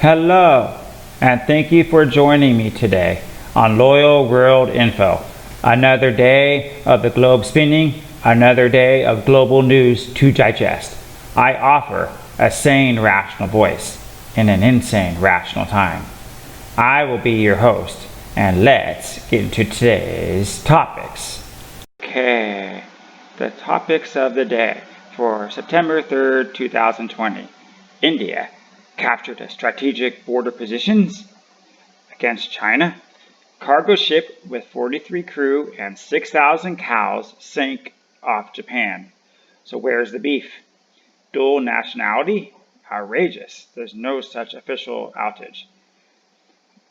Hello, and thank you for joining me today on Loyal World Info. Another day of the globe spinning, another day of global news to digest. I offer a sane, rational voice in an insane, rational time. I will be your host, and let's get into today's topics. Okay, the topics of the day for September 3rd, 2020. India captured a strategic border positions against China. Cargo ship with 43 crew and 6,000 cows sank off Japan. So where's the beef? Dual nationality? Outrageous. There's no such official outage.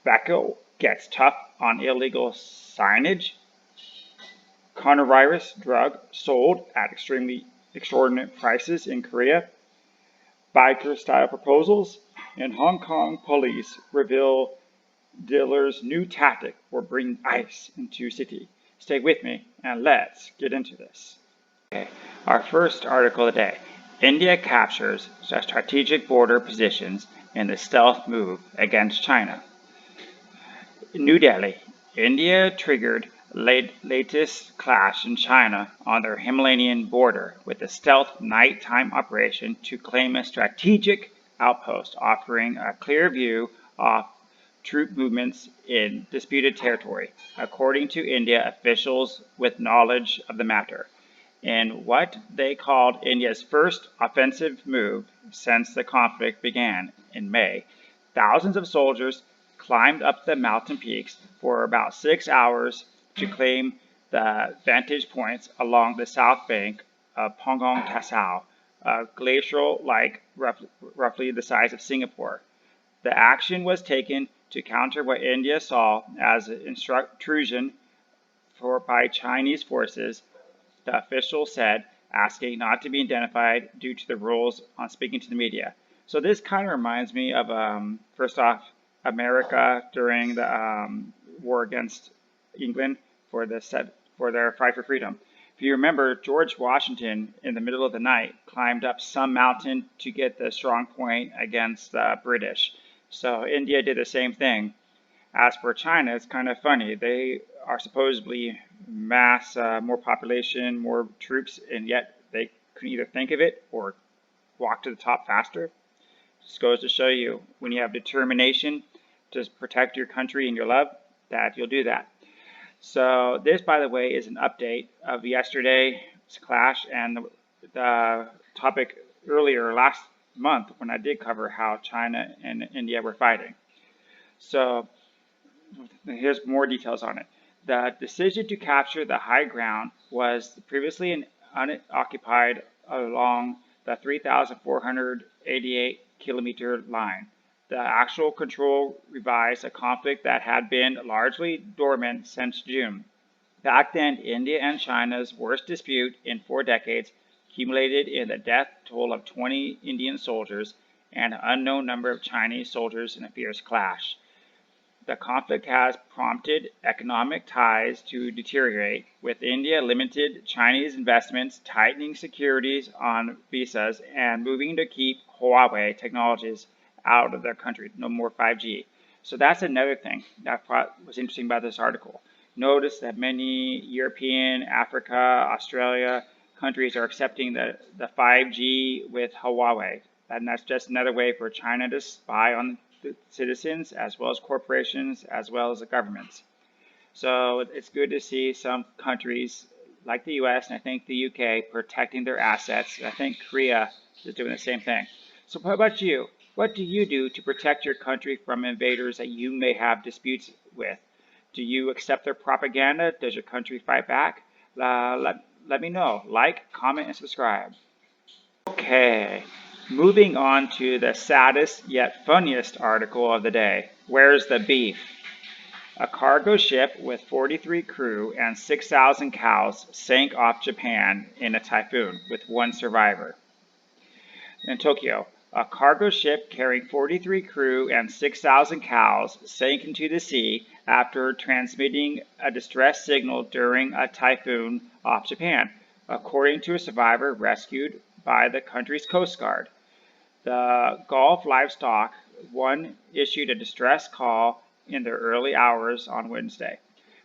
Bokeo gets tough on illegal signage. Coronavirus drug sold at extremely extortionate prices in Korea. Biker-style proposals, and Hong Kong police reveal dealers' new tactic for bringing ice into city. Stay with me and let's get into this. Okay, our first article today. India captures strategic border positions in the stealth move against China. New Delhi, India triggered latest clash in China on their Himalayan border with a stealth nighttime operation to claim a strategic outpost offering a clear view of troop movements in disputed territory, according to India officials with knowledge of the matter. In what they called India's first offensive move since the conflict began in May, thousands of soldiers climbed up the mountain peaks for about 6 hours to claim the vantage points along the south bank of Pongong Tasau, a glacial lake roughly the size of Singapore. The action was taken to counter what India saw as an intrusion by Chinese forces, the official said, asking not to be identified due to the rules on speaking to the media. So this kind of reminds me of, first off, America during the war against England for their fight for freedom. If you remember, George Washington, in the middle of the night, climbed up some mountain to get the strong point against the British. So India did the same thing. As for China, it's kind of funny. They are supposedly more population, more troops, and yet they couldn't either think of it or walk to the top faster. Just goes to show you, when you have determination to protect your country and your love, that you'll do that. So this, by the way, is an update of yesterday's clash and the topic earlier last month when I did cover how China and India were fighting. So here's more details on it. The decision to capture the high ground was previously unoccupied along the 3,488 kilometer line. The actual control revised a conflict that had been largely dormant since June. Back then, India and China's worst dispute in 4 decades accumulated in the death toll of 20 Indian soldiers and an unknown number of Chinese soldiers in a fierce clash. The conflict has prompted economic ties to deteriorate, with India limited Chinese investments, tightening securities on visas, and moving to keep Huawei technologies out of their country. No more 5G. So that's another thing that was interesting about this article. Notice that many European, Africa, Australia countries are accepting the 5G with Huawei. And that's just another way for China to spy on the citizens, as well as corporations, as well as the governments. So it's good to see some countries like the US and I think the UK protecting their assets. I think Korea is doing the same thing. So how about you? What do you do to protect your country from invaders that you may have disputes with? Do you accept their propaganda? Does your country fight back? Let me know. Like, comment, and subscribe. Okay, moving on to the saddest yet funniest article of the day. Where's the beef? A cargo ship with 43 crew and 6,000 cows sank off Japan in a typhoon with 1 survivor. In Tokyo, a cargo ship carrying 43 crew and 6,000 cows sank into the sea after transmitting a distress signal during a typhoon off Japan, according to a survivor rescued by the country's Coast Guard. The Gulf livestock One issued a distress call in the early hours on Wednesday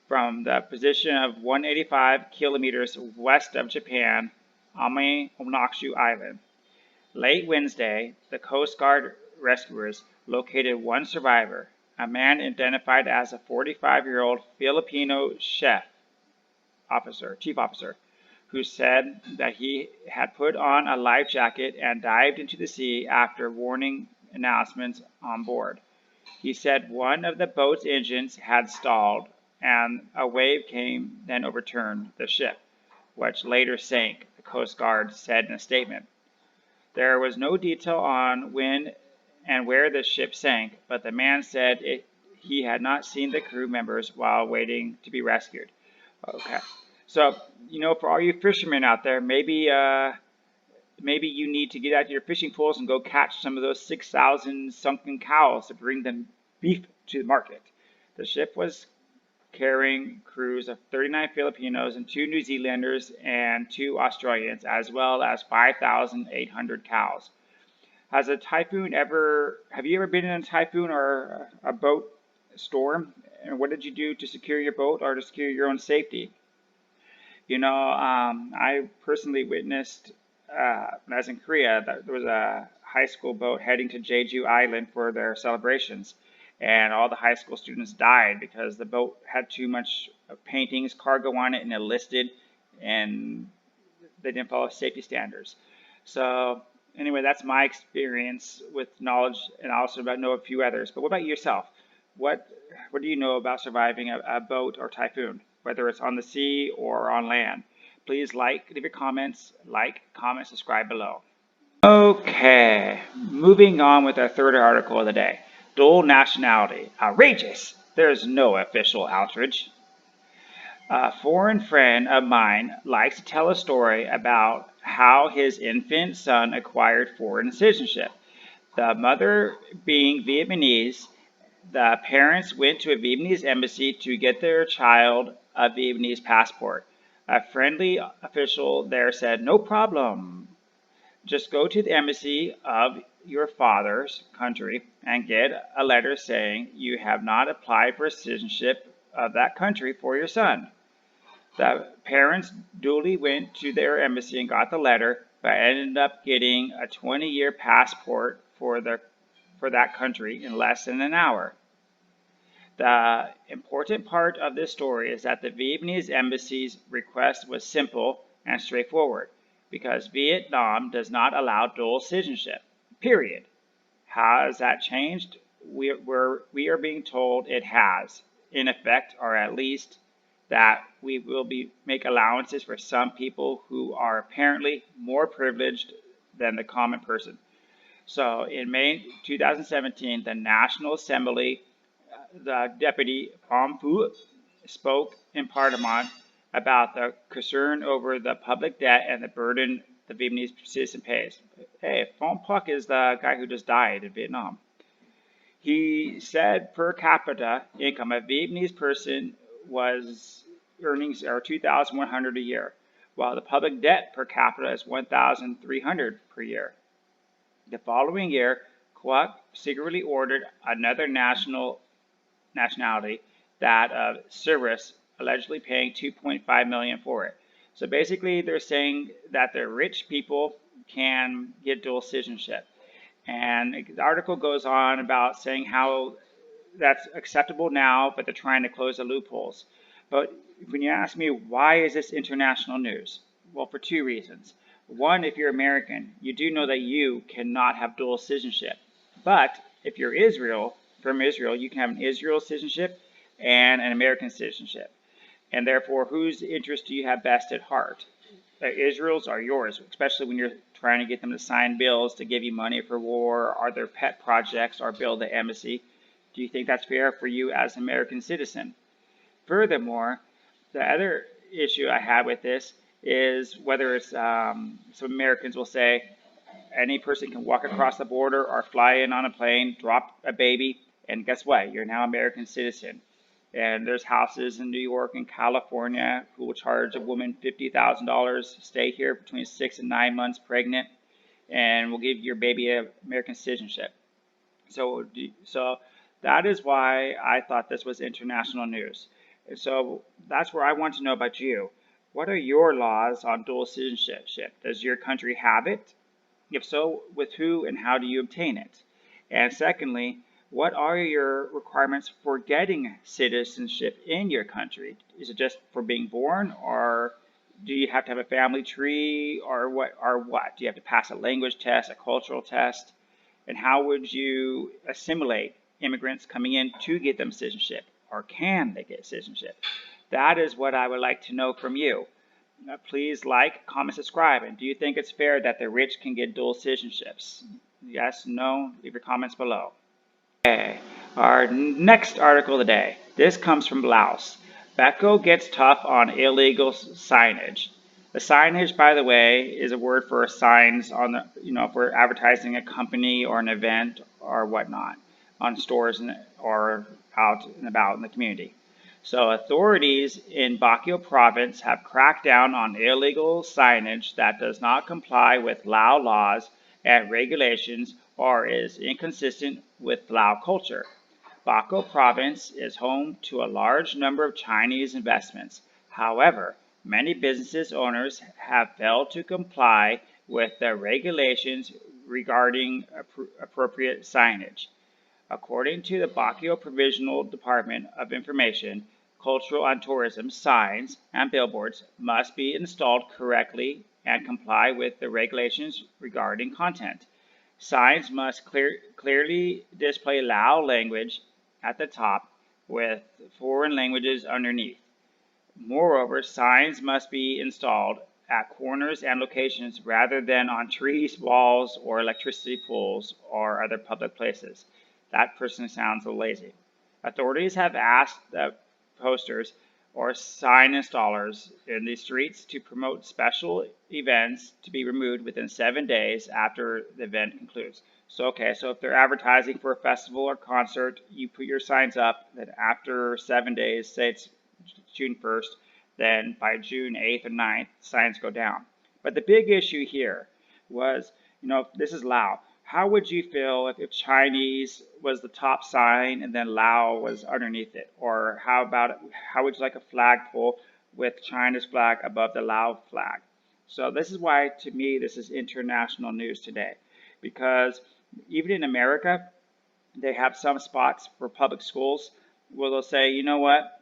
from the position of 185 kilometers west of Japan, Ame Onakshu Island. Late Wednesday, the Coast Guard rescuers located one survivor, a man identified as a 45-year-old Filipino chief officer, who said that he had put on a life jacket and dived into the sea after warning announcements on board. He said one of the boat's engines had stalled and a wave came, then overturned the ship, which later sank, the Coast Guard said in a statement. There was no detail on when and where the ship sank, but the man said he had not seen the crew members while waiting to be rescued. Okay, so for all you fishermen out there, maybe you need to get out to your fishing pools and go catch some of those 6,000 sunken cows to bring them beef to the market. The ship was carrying crews of 39 Filipinos and 2 New Zealanders and 2 Australians, as well as 5,800 cows. Have you ever been in a typhoon or a boat storm? And what did you do to secure your boat or to secure your own safety? I personally witnessed, when I was in Korea, that there was a high school boat heading to Jeju Island for their celebrations. And all the high school students died because the boat had too much paintings, cargo on it, and it listed, and they didn't follow safety standards. So anyway, that's my experience with knowledge, and I also know a few others. But what about yourself? What do you know about surviving a boat or typhoon, whether it's on the sea or on land? Please leave your comments, comment, subscribe below. Okay, moving on with our third article of the day. Dual nationality. Outrageous. There's no official outrage. A foreign friend of mine likes to tell a story about how his infant son acquired foreign citizenship. The mother being Vietnamese, the parents went to a Vietnamese embassy to get their child a Vietnamese passport. A friendly official there said, "No problem. Just go to the embassy of your father's country and get a letter saying you have not applied for citizenship of that country for your son." The parents duly went to their embassy and got the letter, but ended up getting a 20-year passport for that country in less than an hour. The important part of this story is that the Vietnamese embassy's request was simple and straightforward, because Vietnam does not allow dual citizenship, period. How has that changed? We are being told it has, in effect, or at least that we will make allowances for some people who are apparently more privileged than the common person. So in May 2017, the National Assembly, the Deputy Pham Phu spoke in Parliament about the concern over the public debt and the burden the Vietnamese citizen pays. Hey, Pham Phuc is the guy who just died in Vietnam. He said per capita income, a Vietnamese person earnings are $2,100 a year, while the public debt per capita is $1,300 per year. The following year, Quoc secretly ordered another nationality, that of Cerberus, allegedly paying $2.5 million for it. So basically, they're saying that the rich people can get dual citizenship. And the article goes on about saying how that's acceptable now, but they're trying to close the loopholes. But when you ask me, why is this international news? Well, for 2 reasons. One, if you're American, you do know that you cannot have dual citizenship. But if you're from Israel, you can have an Israel citizenship and an American citizenship. And therefore, whose interest do you have best at heart? Israel's are yours, especially when you're trying to get them to sign bills to give you money for war, or their pet projects, or build the embassy. Do you think that's fair for you as an American citizen? Furthermore, the other issue I have with this is whether it's, some Americans will say, any person can walk across the border or fly in on a plane, drop a baby, and guess what? You're now an American citizen. And there's houses in New York and California who will charge a woman $50,000 to stay here between 6 and 9 months pregnant, and will give your baby an American citizenship. So that is why I thought this was international news. And so that's where I want to know about you. What are your laws on dual citizenship? Does your country have it? If so, with who and how do you obtain it? And secondly, what are your requirements for getting citizenship in your country? Is it just for being born, or do you have to have a family tree, or what? Do you have to pass a language test, a cultural test? And how would you assimilate immigrants coming in to get them citizenship, or can they get citizenship? That is what I would like to know from you. Please like, comment, subscribe. And do you think it's fair that the rich can get dual citizenships? Yes, no, leave your comments below. Okay, our next article of the day. This comes from Laos. Bokeo gets tough on illegal signage. The signage, by the way, is a word for signs on the, if we're advertising a company or an event or whatnot on stores or out and about in the community. So authorities in Bokeo province have cracked down on illegal signage that does not comply with Lao laws and regulations or is inconsistent with Lao culture. Bokeo province is home to a large number of Chinese investments. However, many business owners have failed to comply with the regulations regarding appropriate signage. According to the Bokeo Provincial Department of Information, Cultural and Tourism, signs and billboards must be installed correctly and comply with the regulations regarding content. Signs must clearly display Lao language at the top with foreign languages underneath. Moreover, signs must be installed at corners and locations rather than on trees, walls, or electricity poles or other public places. That person sounds a little lazy. Authorities have asked the posters or sign installers in the streets to promote special events to be removed within 7 days after the event concludes. So if they're advertising for a festival or concert, you put your signs up, then after 7 days, say it's June 1st, then by June 8th or 9th, signs go down. But the big issue here was, this is Lao. How would you feel if Chinese was the top sign and then Lao was underneath it? Or how would you like a flagpole with China's flag above the Lao flag? So this is why, to me, this is international news today. Because even in America, they have some spots for public schools where they'll say, you know what,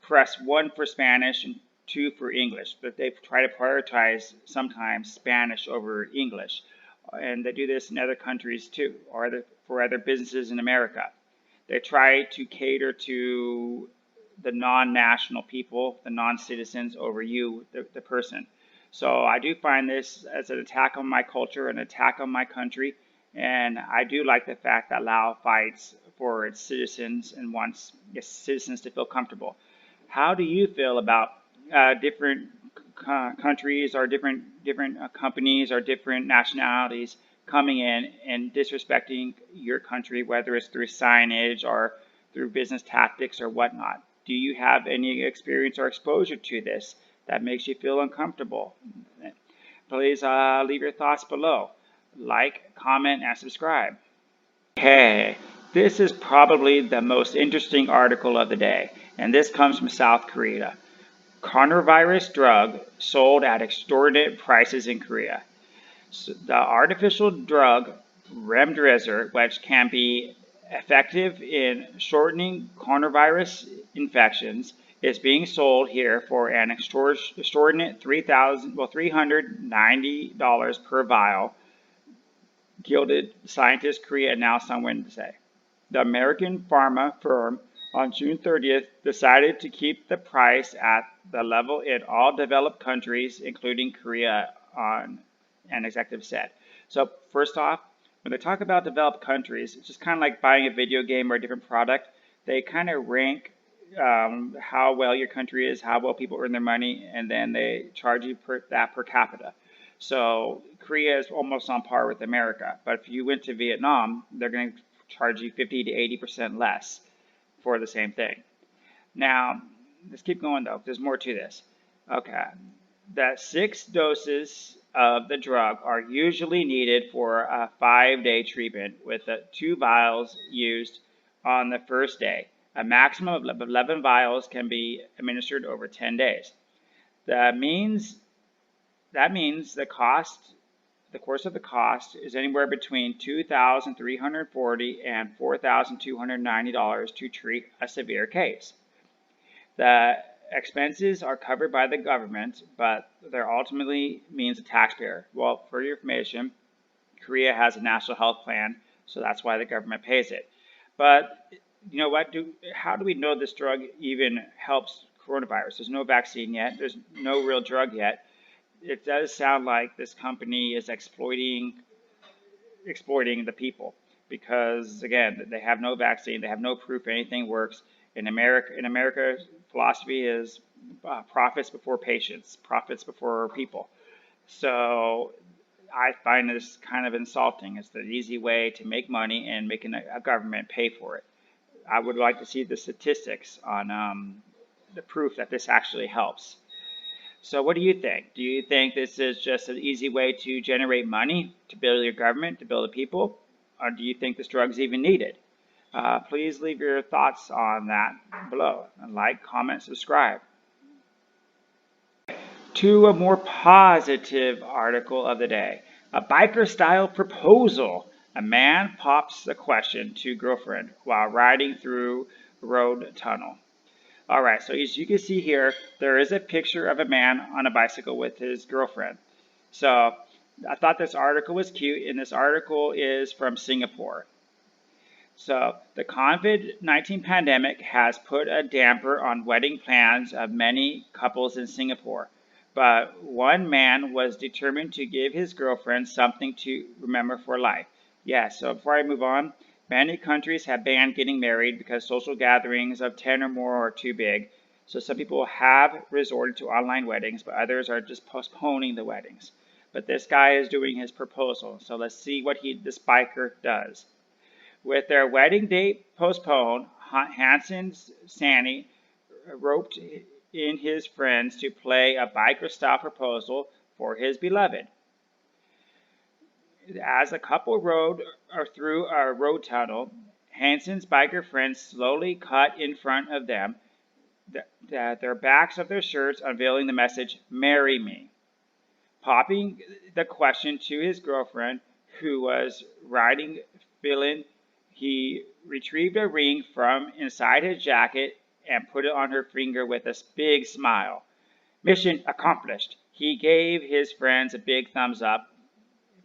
press 1 for Spanish and 2 for English. But they try to prioritize sometimes Spanish over English. And they do this in other countries too, or for other businesses in America. They try to cater to the non-national people, the non-citizens over you, the person. So I do find this as an attack on my culture, an attack on my country, and I do like the fact that Lao fights for its citizens and wants its citizens to feel comfortable. How do you feel about different countries or different companies or different nationalities coming in and disrespecting your country, whether it's through signage or through business tactics or whatnot? Do you have any experience or exposure to this that makes you feel uncomfortable? Please leave your thoughts below. Like, comment, and subscribe. Okay, this is probably the most interesting article of the day, and this comes from South Korea. Coronavirus drug sold at extortionate prices in Korea. So the artificial drug remdesivir, which can be effective in shortening coronavirus infections, is being sold here for an extortionate $390 per vial, gilded scientists Korea announced on Wednesday. The American pharma firm on June 30th decided to keep the price at the level in all developed countries, including Korea, an executive said. So first off, when they talk about developed countries, it's just kind of like buying a video game or a different product. They kind of rank how well your country is, how well people earn their money, and then they charge you per capita. So Korea is almost on par with America. But if you went to Vietnam, they're going to charge you 50 to 80% less for the same thing. Now, let's keep going though. There's more to this. Okay. That 6 doses of the drug are usually needed for a 5-day treatment, with the 2 vials used on the first day. A maximum of 11 vials can be administered over 10 days. That means the course of the cost is anywhere between $2,340 and $4,290 to treat a severe case. The expenses are covered by the government, but they're ultimately means the taxpayer. Well, for your information, Korea has a national health plan, so that's why the government pays it. But you know what? How do we know this drug even helps coronavirus? There's no vaccine yet. There's no real drug yet. It does sound like this company is exploiting the people, because again, they have no vaccine, they have no proof anything works. In America, philosophy is profits before patients, profits before people. So I find this kind of insulting. It's the easy way to make money and making a government pay for it. I would like to see the statistics on the proof that this actually helps. So what do you think? Do you think this is just an easy way to generate money, to build your government, to build the people? Or do you think this drug is even needed? Please leave your thoughts on that below. And like, comment, subscribe. To a more positive article of the day. A biker-style proposal. A man pops the question to girlfriend while riding through road tunnel. Alright, so as you can see here, there is a picture of a man on a bicycle with his girlfriend. So I thought this article was cute, and this article is from Singapore. So the COVID-19 pandemic has put a damper on wedding plans of many couples in Singapore. But one man was determined to give his girlfriend something to remember for life. Yes, so before I move on, many countries have banned getting married because social gatherings of 10 or more are too big. So some people have resorted to online weddings, but others are just postponing the weddings. But this guy is doing his proposal. So let's see what this biker does. With their wedding date postponed, Hansen's Sanny roped in his friends to play a biker-style proposal for his beloved. As the couple rode through a road tunnel, Hansen's biker friends slowly cut in front of them, their backs of their shirts unveiling the message, "Marry me." Popping the question to his girlfriend, who was riding feeling, he retrieved a ring from inside his jacket and put it on her finger with a big smile. Mission accomplished. He gave his friends a big thumbs up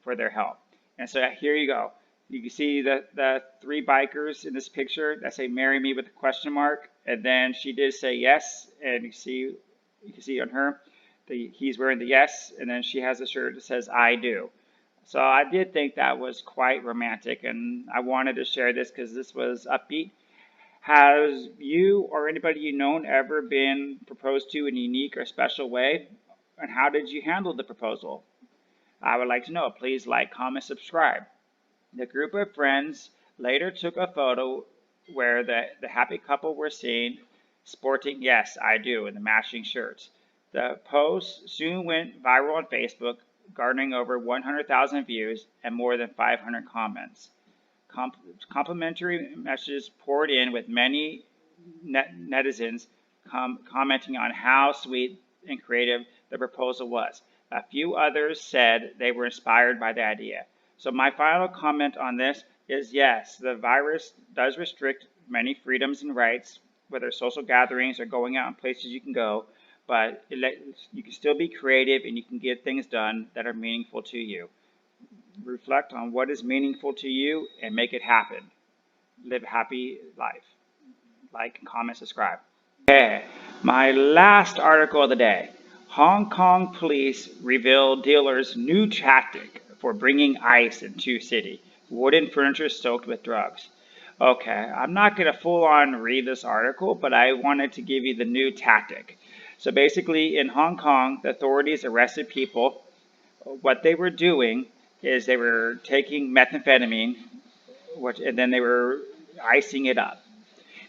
for their help. And so here you go. You can see the 3 bikers in this picture that say "marry me" with a question mark, and then she did say yes, and you can see on her he's wearing the yes, and then she has a shirt that says "I do." So I did think that was quite romantic, and I wanted to share this because this was upbeat. Has you or anybody you known ever been proposed to in a unique or special way? And how did you handle the proposal? I would like to know. Please like, comment, subscribe. The group of friends later took a photo where the happy couple were seen sporting "Yes, I do" in the matching shirts. The post soon went viral on Facebook, garnering over 100,000 views and more than 500 comments. Complimentary messages poured in, with many netizens commenting on how sweet and creative the proposal was. A few others said they were inspired by the idea. So my final comment on this is, yes, the virus does restrict many freedoms and rights, whether social gatherings or going out in places you can go, but you can still be creative and you can get things done that are meaningful to you. Reflect on what is meaningful to you and make it happen. Live a happy life. Like, comment, subscribe. Okay, my last article of the day. Hong Kong police reveal dealer's new tactic for bringing ice into city. Wooden furniture soaked with drugs. Okay, I'm not going to full on read this article, but I wanted to give you the new tactic. So basically, in Hong Kong, the authorities arrested people. What they were doing is they were taking methamphetamine, and then they were icing it up.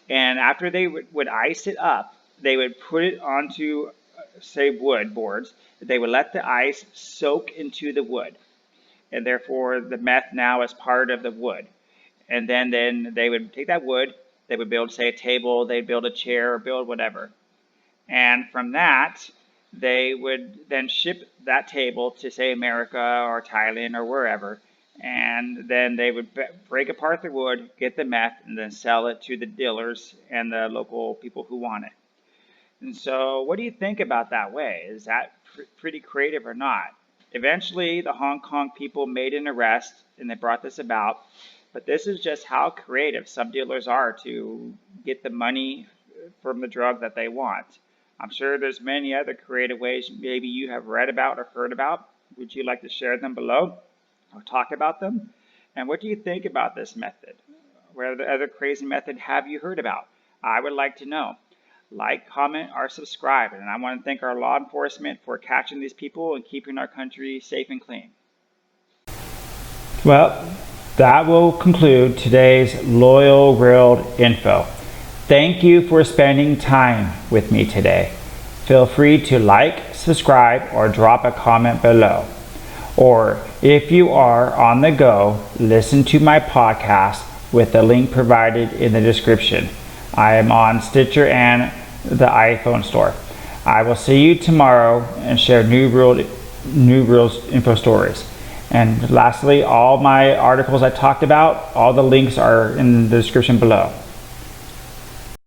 And after they would ice it up, they would put it onto say wood boards, they would let the ice soak into the wood, and therefore the meth now is part of the wood. And then they would take that wood, they would build, say, a table, they'd build a chair, or build whatever. And from that, they would then ship that table to, say, America or Thailand or wherever. And then they would break apart the wood, get the meth, and then sell it to the dealers and the local people who want it. And so, what do you think about that way? Is that pretty creative or not? Eventually, the Hong Kong people made an arrest and they brought this about. But this is just how creative some dealers are to get the money from the drug that they want. I'm sure there's many other creative ways maybe you have read about or heard about. Would you like to share them below or talk about them? And what do you think about this method? What other crazy method have you heard about? I would like to know. Like, comment, or subscribe. And I want to thank our law enforcement for catching these people and keeping our country safe and clean. Well, that will conclude today's Loyal World info. Thank you for spending time with me today. Feel free to like, subscribe, or drop a comment below. Or if you are on the go, listen to my podcast with the link provided in the description. I am on Stitcher and the iPhone store. I will see you tomorrow and share new rules info stories. And lastly, all my articles I talked about, all the links are in the description below.